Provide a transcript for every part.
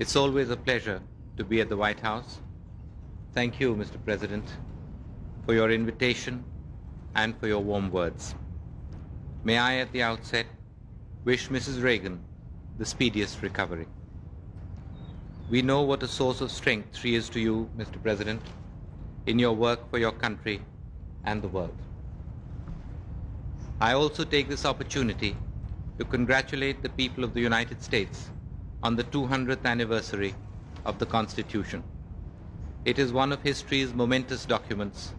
It's always a pleasure to be at the White House. Thank you, Mr. President, for your invitation and for your warm words. May I, at the outset, wish Mrs. Reagan the speediest recovery. We know what a source of strength she is to you, Mr. President, in your work for your country and the world. I also take this opportunity to congratulate the people of the United States on the 200th anniversary of the Constitution. It is one of history's momentous documents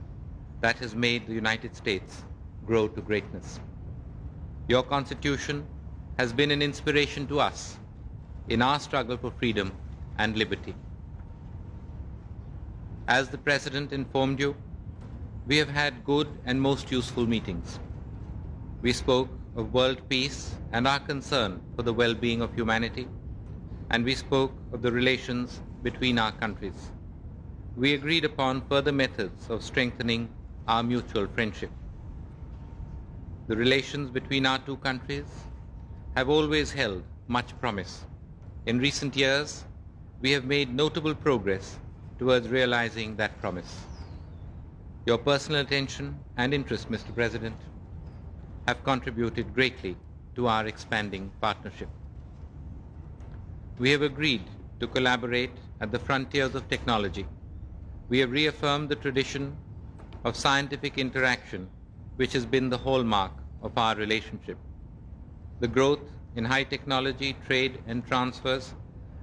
that has made the United States grow to greatness. Your Constitution has been an inspiration to us in our struggle for freedom and liberty. As the President informed you, we have had good and most useful meetings. We spoke of world peace and our concern for the well-being of humanity, and we spoke of the relations between our countries. We agreed upon further methods of strengthening our mutual friendship. The relations between our two countries have always held much promise. In recent years, we have made notable progress towards realizing that promise. Your personal attention and interest, Mr. President, have contributed greatly to our expanding partnership. We have agreed to collaborate at the frontiers of technology. We have reaffirmed the tradition of scientific interaction, which has been the hallmark of our relationship. The growth in high technology, trade, and transfers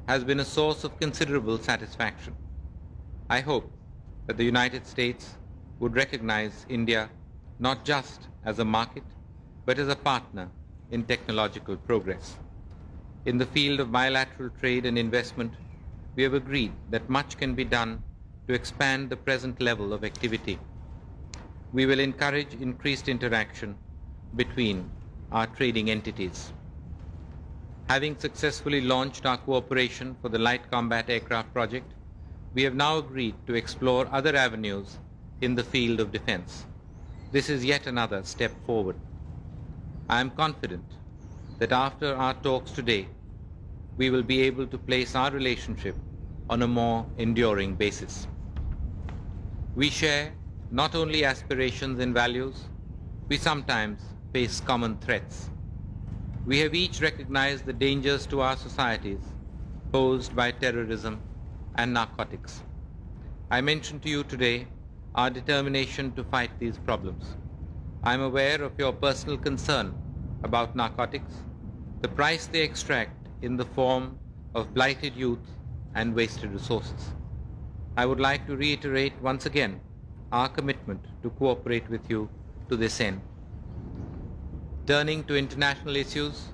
has been a source of considerable satisfaction. I hope that the United States would recognize India not just as a market, but as a partner in technological progress. In the field of bilateral trade and investment, we have agreed that much can be done to expand the present level of activity. We will encourage increased interaction between our trading entities. Having successfully launched our cooperation for the Light Combat Aircraft project, we have now agreed to explore other avenues in the field of defense. This is yet another step forward. I am confident that after our talks today, we will be able to place our relationship on a more enduring basis. We share not only aspirations and values, we sometimes face common threats. We have each recognized the dangers to our societies posed by terrorism and narcotics. I mentioned to you today our determination to fight these problems. I am aware of your personal concern about narcotics, the price they extract in the form of blighted youth and wasted resources. I would like to reiterate once again our commitment to cooperate with you to this end. Turning to international issues,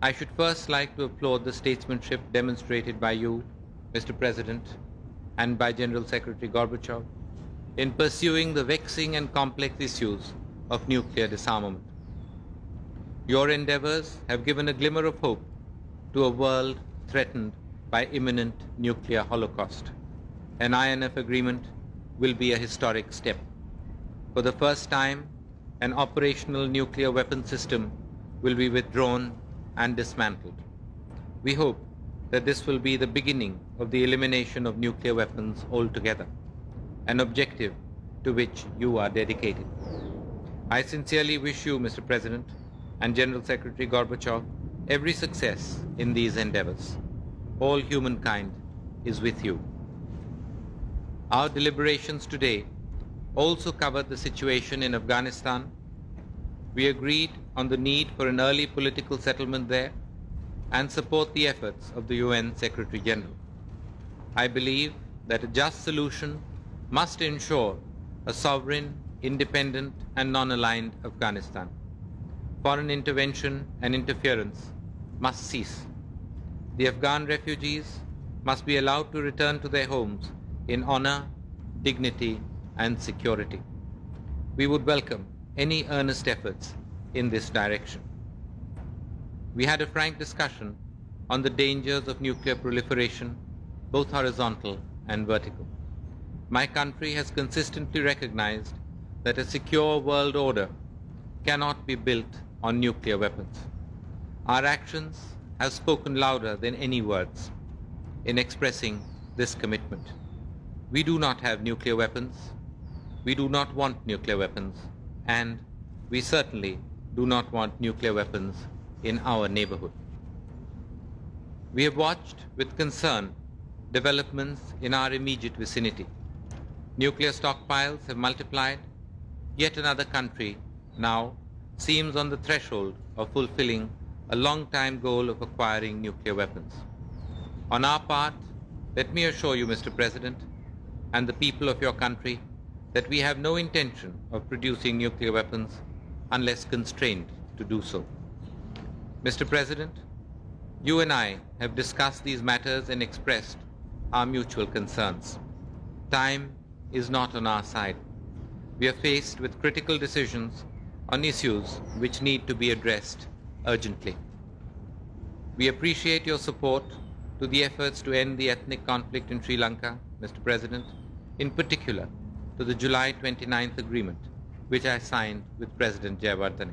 I should first like to applaud the statesmanship demonstrated by you, Mr. President, and by General Secretary Gorbachev in pursuing the vexing and complex issues of nuclear disarmament. Your endeavors have given a glimmer of hope to a world threatened by imminent nuclear holocaust. An INF agreement will be a historic step. For the first time, an operational nuclear weapon system will be withdrawn and dismantled. We hope that this will be the beginning of the elimination of nuclear weapons altogether, an objective to which you are dedicated. I sincerely wish you, Mr. President, and General Secretary Gorbachev every success in these endeavors. All humankind is with you. Our deliberations today also covered the situation in Afghanistan. We agreed on the need for an early political settlement there and support the efforts of the UN Secretary General. I believe that a just solution must ensure a sovereign, independent, and non-aligned Afghanistan. Foreign intervention and interference must cease. The Afghan refugees must be allowed to return to their homes in honor, dignity, and security. We would welcome any earnest efforts in this direction. We had a frank discussion on the dangers of nuclear proliferation, both horizontal and vertical. My country has consistently recognized that a secure world order cannot be built on nuclear weapons. Our actions have spoken louder than any words. in expressing this commitment. We do not have nuclear weapons. We do not want nuclear weapons. And we certainly do not want nuclear weapons in our neighborhood. We have watched with concern developments in our immediate vicinity. Nuclear stockpiles have multiplied. Yet another country now seems on the threshold of fulfilling a long-time goal of acquiring nuclear weapons. On our part, let me assure you, Mr. President, and the people of your country, that we have no intention of producing nuclear weapons unless constrained to do so. Mr. President, you and I have discussed these matters and expressed our mutual concerns. Time is not on our side. We are faced with critical decisions on issues which need to be addressed urgently. We appreciate your support to the efforts to end the ethnic conflict in Sri Lanka, Mr. President, in particular to the July 29th agreement, which I signed with President Jayawardene.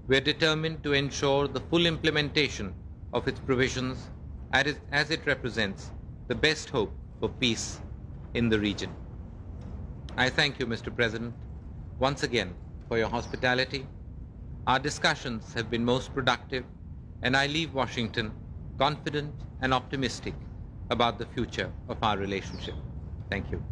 We are determined to ensure the full implementation of its provisions as it represents the best hope for peace in the region. I thank you, Mr. President, once again for your hospitality. Our discussions have been most productive, and I leave Washington confident and optimistic about the future of our relationship. Thank you.